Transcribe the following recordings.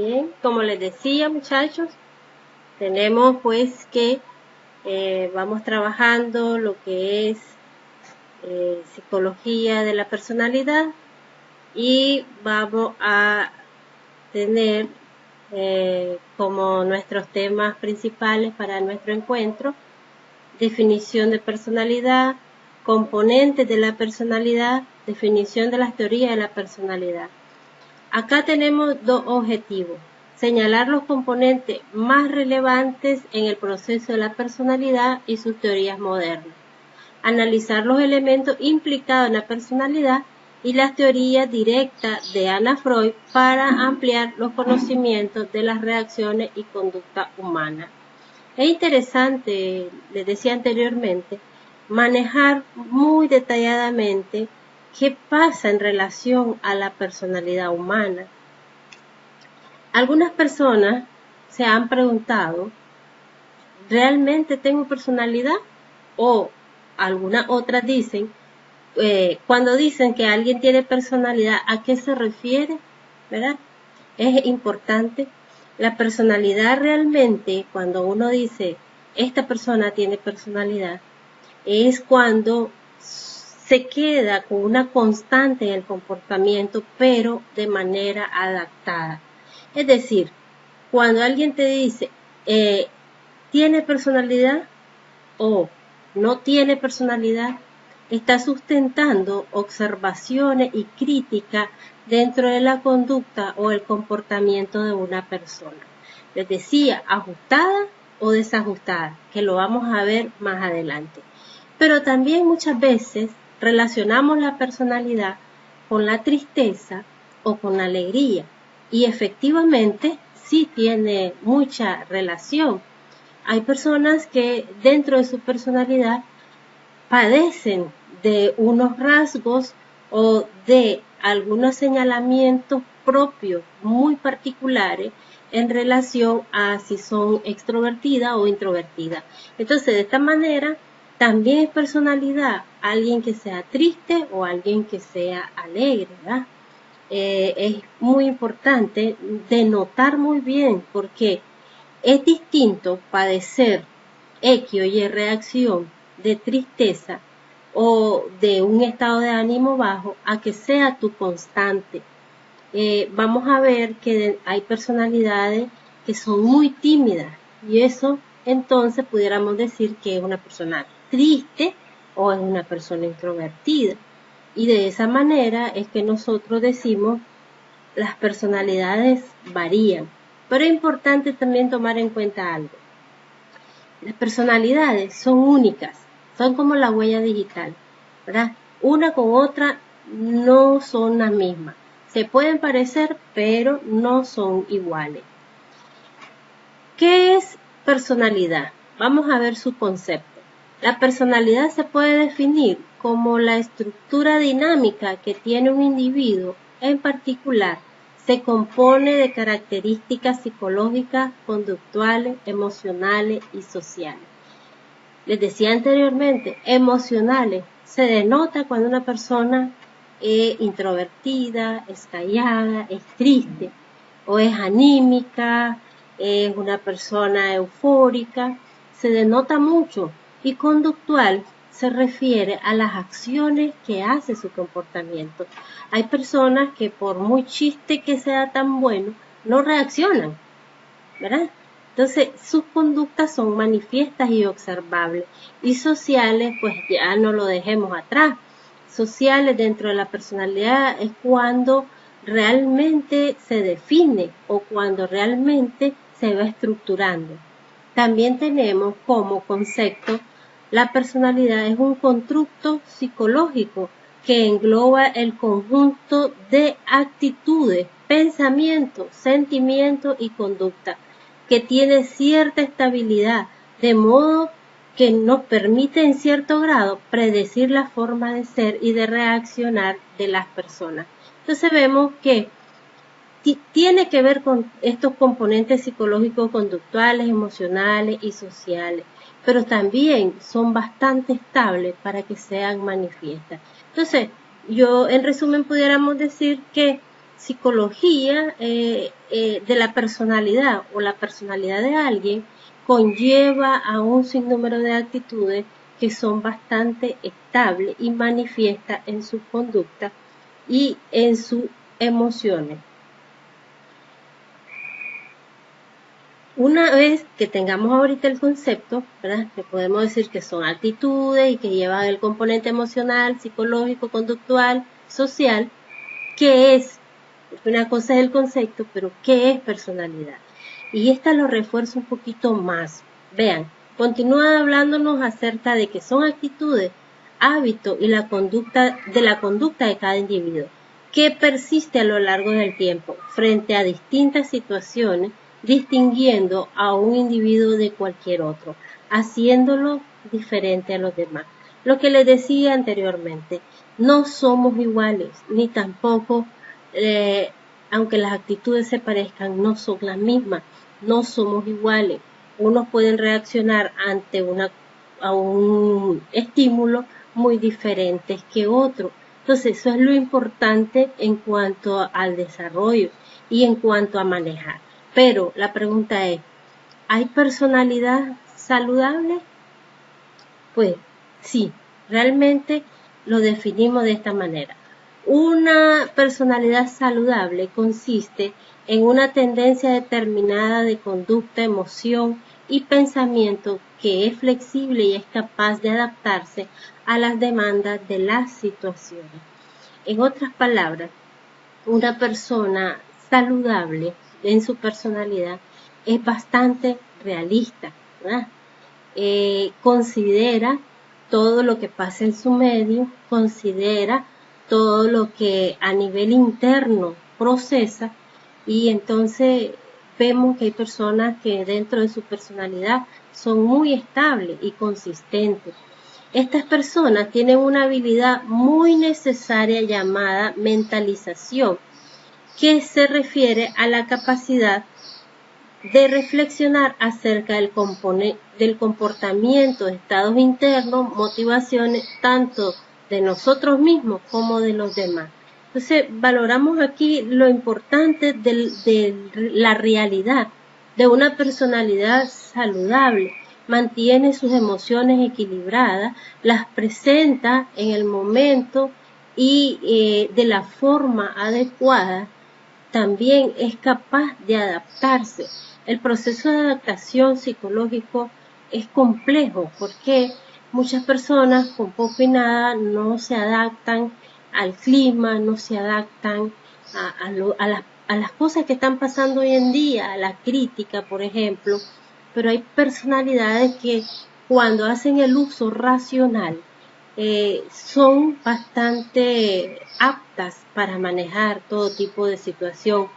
Bien, como les decía, muchachos, tenemos pues que vamos trabajando lo que es psicología de la personalidad y vamos a tener como nuestros temas principales para nuestro encuentro: definición de personalidad, componentes de la personalidad, definición de las teorías de la personalidad. Acá tenemos dos objetivos: señalar los componentes más relevantes en el proceso de la personalidad y sus teorías modernas, analizar los elementos implicados en la personalidad y las teorías directas de Anna Freud para ampliar los conocimientos de las reacciones y conducta humana. Es interesante, les decía anteriormente, manejar muy detalladamente qué pasa en relación a la personalidad humana. Algunas personas se han preguntado, ¿realmente tengo personalidad? O algunas otras dicen, cuando dicen que alguien tiene personalidad, ¿a qué se refiere? ¿Verdad? Es importante. La personalidad realmente, cuando uno dice, esta persona tiene personalidad, es cuando se queda con una constante en el comportamiento, pero de manera adaptada. Es decir, cuando alguien te dice, ¿tiene personalidad o no tiene personalidad?, está sustentando observaciones y críticas dentro de la conducta o el comportamiento de una persona. Les decía, ajustada o desajustada, que lo vamos a ver más adelante. Pero también muchas veces relacionamos la personalidad con la tristeza o con la alegría, y efectivamente sí tiene mucha relación. Hay personas que dentro de su personalidad padecen de unos rasgos o de algunos señalamientos propios muy particulares en relación a si son extrovertidas o introvertidas. Entonces, de esta manera, también es personalidad alguien que sea triste o alguien que sea alegre, ¿verdad? Es muy importante denotar muy bien, porque es distinto padecer X o Y reacción de tristeza o de un estado de ánimo bajo a que sea tu constante. Vamos a ver que hay personalidades que son muy tímidas, y eso entonces pudiéramos decir que es una persona triste o es una persona introvertida. Y de esa manera es que nosotros decimos las personalidades varían. Pero es importante también tomar en cuenta algo. Las personalidades son únicas, son como la huella digital, ¿verdad? Una con otra no son las mismas. Se pueden parecer, pero no son iguales. ¿Qué es personalidad? Vamos a ver su concepto. La personalidad se puede definir como la estructura dinámica que tiene un individuo en particular. Se compone de características psicológicas, conductuales, emocionales y sociales. Les decía anteriormente, emocionales. Se denota cuando una persona es introvertida, es callada, es triste, o es anímica, es una persona eufórica. Se denota mucho. Y conductual se refiere a las acciones que hace su comportamiento. Hay personas que por muy chiste que sea tan bueno, no reaccionan, ¿verdad? Entonces, sus conductas son manifiestas y observables. Y sociales, pues ya no lo dejemos atrás. Sociales dentro de la personalidad es cuando realmente se define o cuando realmente se va estructurando. También tenemos como concepto, la personalidad es un constructo psicológico que engloba el conjunto de actitudes, pensamientos, sentimientos y conducta, que tiene cierta estabilidad, de modo que nos permite en cierto grado predecir la forma de ser y de reaccionar de las personas. Entonces vemos que tiene que ver con estos componentes psicológicos, conductuales, emocionales y sociales, pero también son bastante estables para que sean manifiestas. Entonces, yo en resumen pudiéramos decir que psicología de la personalidad o la personalidad de alguien conlleva a un sinnúmero de actitudes que son bastante estables y manifiesta en su conducta y en sus emociones. Una vez que tengamos ahorita el concepto, ¿verdad?, que podemos decir que son actitudes y que llevan el componente emocional, psicológico, conductual, social, ¿qué es? Porque una cosa es el concepto, pero ¿qué es personalidad? Y esta lo refuerza un poquito más. Vean, continúa hablándonos acerca de que son actitudes, hábitos y la conducta de cada individuo, que persiste a lo largo del tiempo frente a distintas situaciones, distinguiendo a un individuo de cualquier otro, haciéndolo diferente a los demás. Lo que les decía anteriormente, no somos iguales, ni tampoco, aunque las actitudes se parezcan, no son las mismas, no somos iguales. Unos pueden reaccionar ante a un estímulo muy diferentes que otros. Entonces, eso es lo importante en cuanto al desarrollo y en cuanto a manejar. Pero la pregunta es, ¿hay personalidad saludable? Pues sí, realmente lo definimos de esta manera. Una personalidad saludable consiste en una tendencia determinada de conducta, emoción y pensamiento que es flexible y es capaz de adaptarse a las demandas de las situaciones. En otras palabras, una persona saludable en su personalidad es bastante realista, ¿verdad? Considera todo lo que pasa en su medio, considera todo lo que a nivel interno procesa, y entonces vemos que hay personas que dentro de su personalidad son muy estables y consistentes. Estas personas tienen una habilidad muy necesaria llamada mentalización, que se refiere a la capacidad de reflexionar acerca del comportamiento, estados internos, motivaciones, tanto de nosotros mismos como de los demás. Entonces, valoramos aquí lo importante de la realidad de una personalidad saludable. Mantiene sus emociones equilibradas, las presenta en el momento y de la forma adecuada. También es capaz de adaptarse. El proceso de adaptación psicológico es complejo porque muchas personas con poco y nada no se adaptan al clima, no se adaptan a las cosas que están pasando hoy en día, a la crítica, por ejemplo. Pero hay personalidades que cuando hacen el uso racional son bastante aptas para manejar todo tipo de situación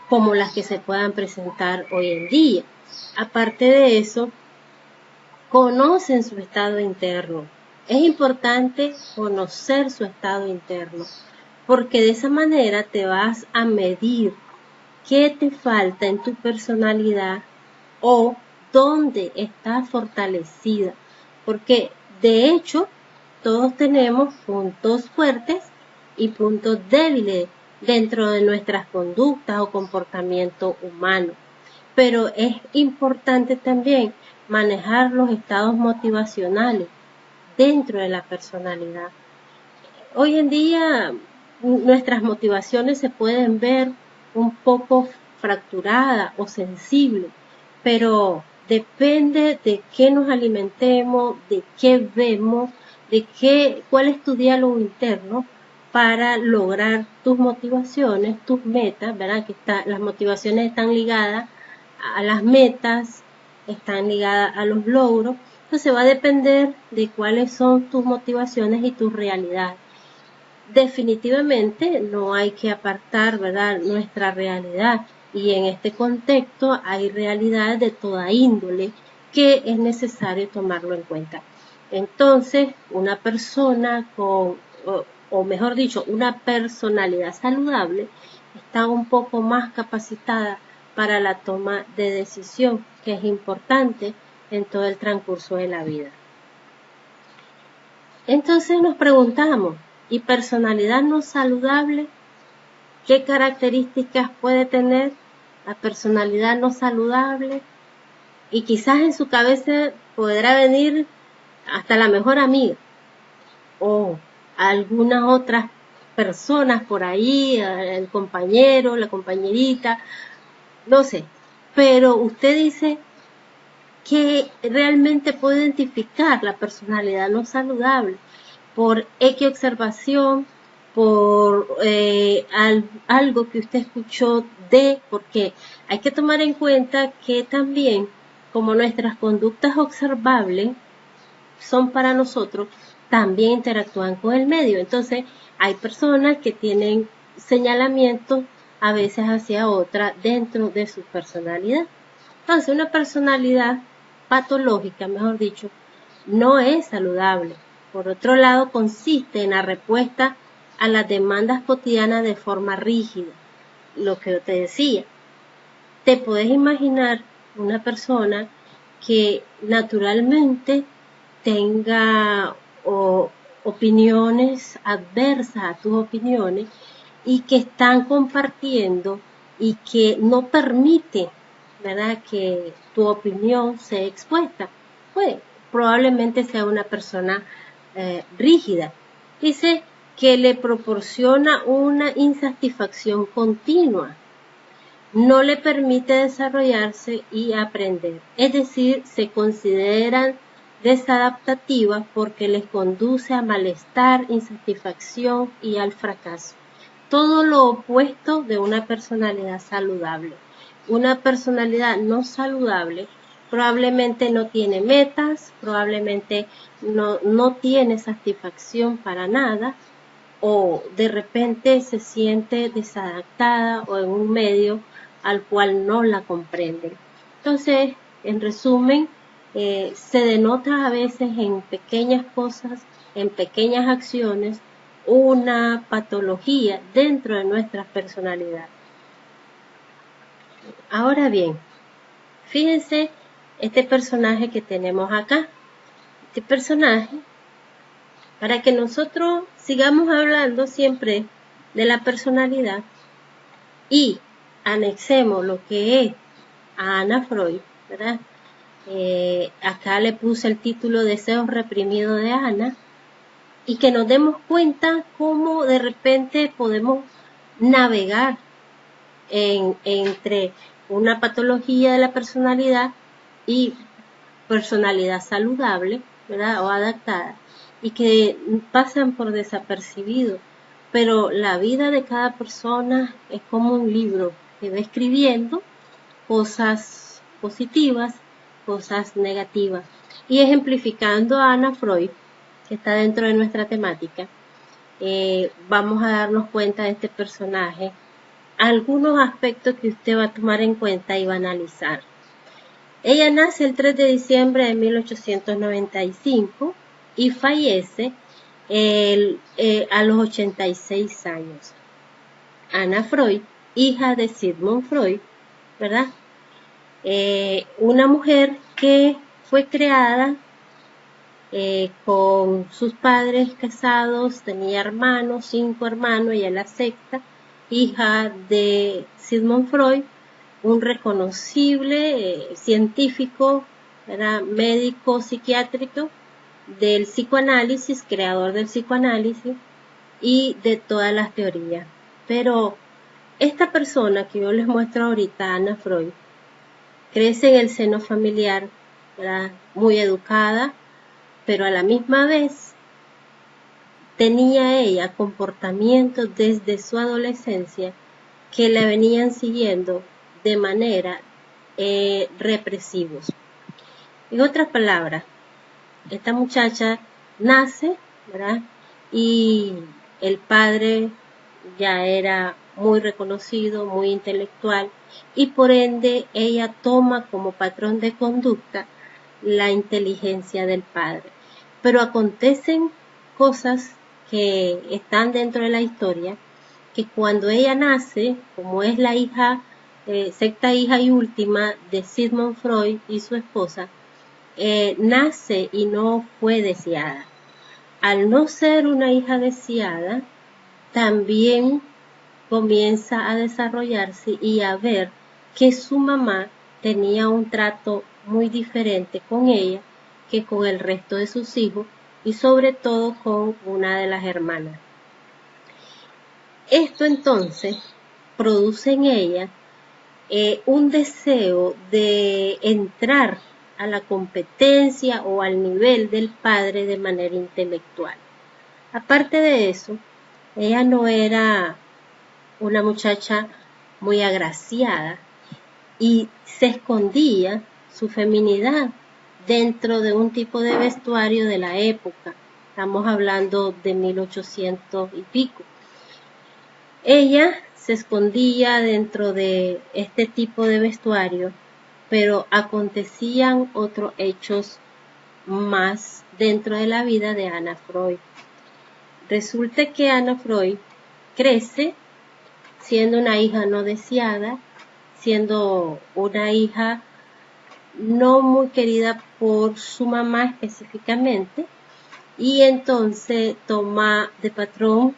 como las que se puedan presentar hoy en día. Aparte de eso, conocen su estado interno. Es importante conocer su estado interno, porque de esa manera te vas a medir qué te falta en tu personalidad o dónde está fortalecida, porque de hecho todos tenemos puntos fuertes y puntos débiles dentro de nuestras conductas o comportamiento humano. Pero es importante también manejar los estados motivacionales dentro de la personalidad. Hoy en día nuestras motivaciones se pueden ver un poco fracturadas o sensibles, pero depende de qué nos alimentemos, de qué vemos, cuál es tu diálogo interno para lograr tus motivaciones, tus metas, ¿verdad? Las motivaciones están ligadas a las metas, están ligadas a los logros. Entonces va a depender de cuáles son tus motivaciones y tus realidades. Definitivamente no hay que apartar, ¿verdad?, nuestra realidad, y en este contexto hay realidades de toda índole que es necesario tomarlo en cuenta. Entonces, una persona o mejor dicho, una personalidad saludable está un poco más capacitada para la toma de decisión, que es importante en todo el transcurso de la vida. Entonces nos preguntamos, ¿y personalidad no saludable? ¿Qué características puede tener la personalidad no saludable? Y quizás en su cabeza podrá venir hasta la mejor amiga o algunas otras personas por ahí, el compañero, la compañerita, no sé. Pero usted dice que realmente puede identificar la personalidad no saludable por X observación, por algo que usted escuchó porque hay que tomar en cuenta que también, como nuestras conductas observables son para nosotros, también interactúan con el medio. Entonces, hay personas que tienen señalamientos a veces hacia otra dentro de su personalidad. Entonces, una personalidad patológica, mejor dicho, no es saludable. Por otro lado, consiste en la respuesta a las demandas cotidianas de forma rígida. Lo que yo te decía, te puedes imaginar una persona que naturalmente tenga opiniones adversas a tus opiniones y que están compartiendo y que no permite, ¿verdad?, que tu opinión sea expuesta. Pues probablemente sea una persona rígida. Dice que le proporciona una insatisfacción continua, no le permite desarrollarse y aprender. Es decir, se consideran desadaptativas porque les conduce a malestar, insatisfacción y al fracaso. Todo lo opuesto de una personalidad saludable. Una personalidad no saludable probablemente no tiene metas, probablemente no tiene satisfacción para nada, o de repente se siente desadaptada o en un medio al cual no la comprenden. Entonces, en resumen, se denota a veces en pequeñas cosas, en pequeñas acciones, una patología dentro de nuestra personalidad. Ahora bien, fíjense este personaje que tenemos acá. Este personaje, para que nosotros sigamos hablando siempre de la personalidad y anexemos lo que es a Ana Freud, ¿verdad? Acá le puse el título Deseos reprimidos de Ana, y que nos demos cuenta cómo de repente podemos navegar entre una patología de la personalidad y personalidad saludable, ¿verdad?, o adaptada, y que pasan por desapercibido. Pero la vida de cada persona es como un libro que va escribiendo cosas positivas, cosas negativas. Y ejemplificando a Ana Freud, que está dentro de nuestra temática, vamos a darnos cuenta de este personaje, algunos aspectos que usted va a tomar en cuenta y va a analizar. Ella nace el 3 de diciembre de 1895 y fallece a los 86 años. Ana Freud, hija de Sigmund Freud, ¿verdad? Una mujer que fue creada con sus padres casados, tenía hermanos, 5 hermanos, ella la sexta, hija de Sigmund Freud, un reconocible científico, ¿verdad?, médico psiquiátrico del psicoanálisis, creador del psicoanálisis y de todas las teorías. Pero esta persona que yo les muestro ahorita, Ana Freud, crece en el seno familiar, ¿verdad?, muy educada, pero a la misma vez tenía ella comportamientos desde su adolescencia que la venían siguiendo de manera represivos. En otras palabras, esta muchacha nace, ¿verdad?, y el padre ya era muy reconocido, muy intelectual, y por ende ella toma como patrón de conducta la inteligencia del padre. Pero acontecen cosas que están dentro de la historia, que cuando ella nace, como es la hija, sexta hija y última de Sigmund Freud y su esposa, nace y no fue deseada. Al no ser una hija deseada, también comienza a desarrollarse y a ver que su mamá tenía un trato muy diferente con ella que con el resto de sus hijos y sobre todo con una de las hermanas. Esto entonces produce en ella un deseo de entrar a la competencia o al nivel del padre de manera intelectual. Aparte de eso, ella no era una muchacha muy agraciada y se escondía su feminidad dentro de un tipo de vestuario de la época. Estamos hablando de 1800 y pico. Ella se escondía dentro de este tipo de vestuario, pero acontecían otros hechos más dentro de la vida de Ana Freud. Resulta que Ana Freud crece siendo una hija no deseada, siendo una hija no muy querida por su mamá específicamente, y entonces toma de patrón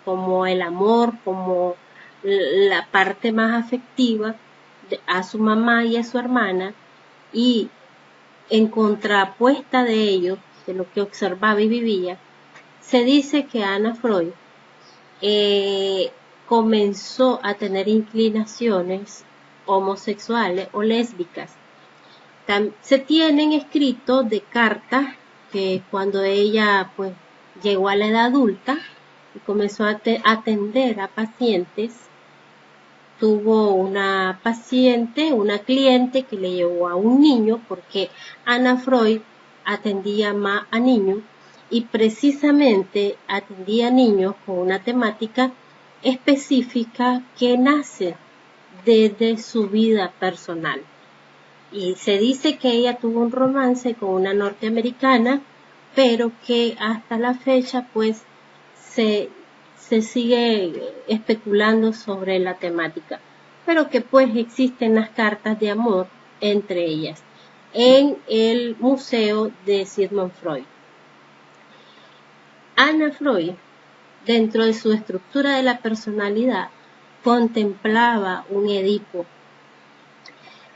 como el amor, como la parte más afectiva a su mamá y a su hermana, y en contrapuesta de ello, de lo que observaba y vivía, se dice que Ana Freud comenzó a tener inclinaciones homosexuales o lésbicas. Se tienen escritos de cartas que cuando ella pues llegó a la edad adulta y comenzó a atender a pacientes, tuvo una paciente, una cliente que le llevó a un niño, porque Ana Freud atendía más a niños y precisamente atendía a niños con una temática específica que nace desde su vida personal. Y se dice que ella tuvo un romance con una norteamericana, pero que hasta la fecha pues se sigue especulando sobre la temática, pero que pues existen las cartas de amor entre ellas en el museo de Sigmund Freud. Ana Freud, dentro de su estructura de la personalidad, contemplaba un Edipo.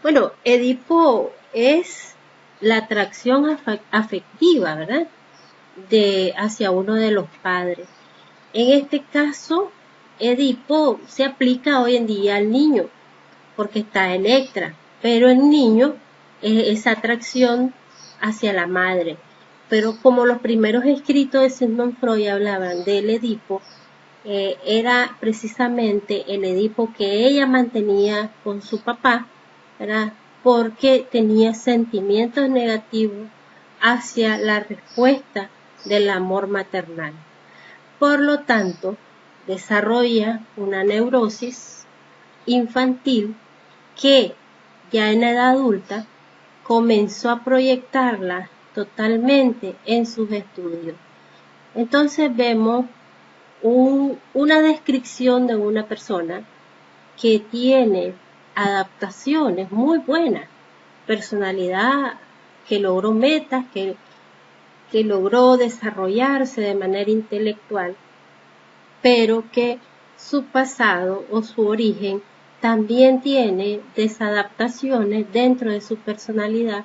Bueno, Edipo es la atracción afectiva, ¿verdad?, hacia uno de los padres. En este caso, Edipo se aplica hoy en día al niño, porque está Electra, pero el niño es esa atracción hacia la madre. Pero como los primeros escritos de Sigmund Freud hablaban del Edipo, era precisamente el Edipo que ella mantenía con su papá, ¿verdad?, porque tenía sentimientos negativos hacia la respuesta del amor maternal. Por lo tanto, desarrolla una neurosis infantil que ya en la edad adulta comenzó a proyectarla totalmente en sus estudios. Entonces vemos una descripción de una persona que tiene adaptaciones muy buenas, personalidad que logró metas, que logró desarrollarse de manera intelectual, pero que su pasado o su origen también tiene desadaptaciones dentro de su personalidad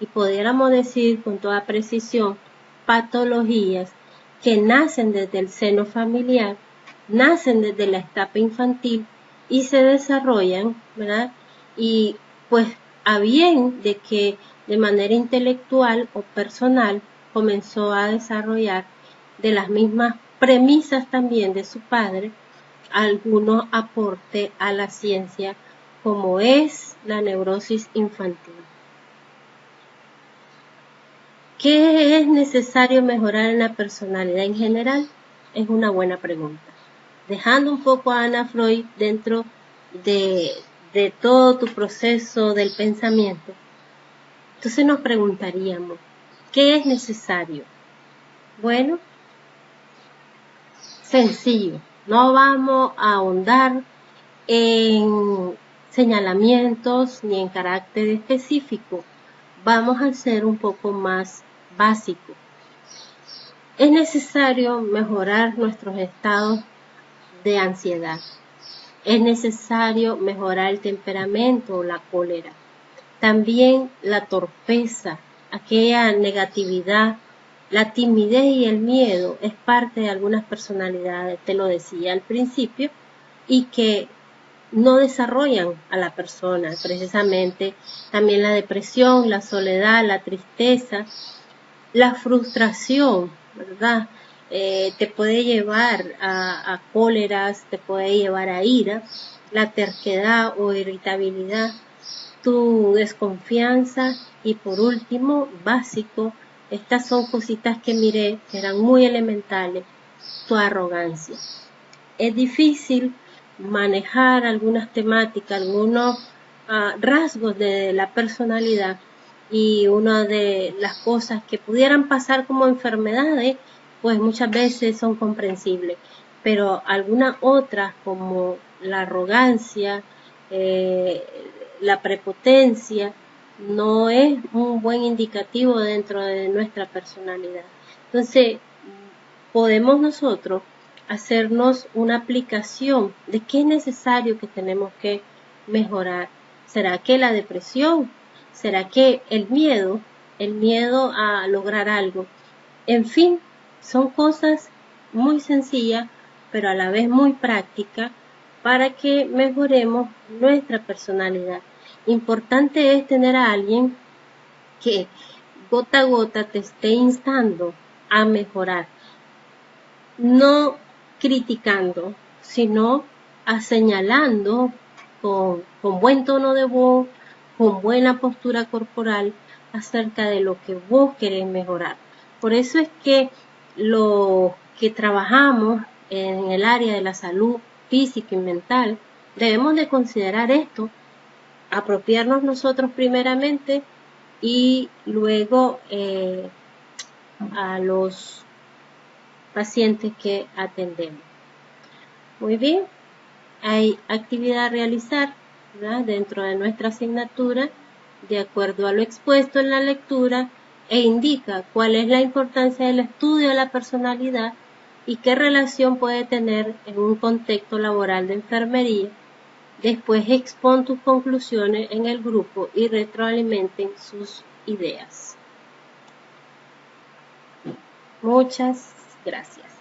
y pudiéramos decir con toda precisión patologías que nacen desde el seno familiar, nacen desde la etapa infantil y se desarrollan, ¿verdad? Y pues a bien de que de manera intelectual o personal comenzó a desarrollar de las mismas premisas también de su padre algunos aportes a la ciencia, como es la neurosis infantil. ¿Qué es necesario mejorar en la personalidad en general? Es una buena pregunta. Dejando un poco a Ana Freud dentro de todo tu proceso del pensamiento, entonces nos preguntaríamos, ¿qué es necesario? Bueno, sencillo, no vamos a ahondar en señalamientos ni en carácter específico, vamos a ser un poco más básico. Es necesario mejorar nuestros estados de ansiedad. es necesario mejorar el temperamento o la cólera. También la torpeza, aquella negatividad, la timidez y el miedo es parte de algunas personalidades, te lo decía al principio, y que no desarrollan a la persona. Precisamente también la depresión, la soledad, la tristeza, la frustración, ¿verdad? Te puede llevar a cóleras, te puede llevar a ira, la terquedad o irritabilidad, tu desconfianza y por último, básico, estas son cositas que miré que eran muy elementales, tu arrogancia. Es difícil manejar algunas temáticas, algunos rasgos de la personalidad y una de las cosas que pudieran pasar como enfermedades, pues muchas veces son comprensibles, pero algunas otras como la arrogancia, la prepotencia, no es un buen indicativo dentro de nuestra personalidad. Entonces, podemos nosotros hacernos una aplicación de qué es necesario que tenemos que mejorar. ¿Será que la depresión? ¿Será que el miedo a lograr algo? En fin, son cosas muy sencillas, pero a la vez muy prácticas para que mejoremos nuestra personalidad. Importante es tener a alguien que gota a gota te esté instando a mejorar. No criticando, sino señalando con buen tono de voz, con buena postura corporal acerca de lo que vos querés mejorar. Por eso es que los que trabajamos en el área de la salud física y mental debemos de considerar esto, apropiarnos nosotros primeramente y luego a los pacientes que atendemos. Muy bien, hay actividad a realizar, ¿verdad?, dentro de nuestra asignatura de acuerdo a lo expuesto en la lectura e indica cuál es la importancia del estudio de la personalidad y qué relación puede tener en un contexto laboral de enfermería. Después expon tus conclusiones en el grupo y retroalimenten sus ideas. Muchas gracias.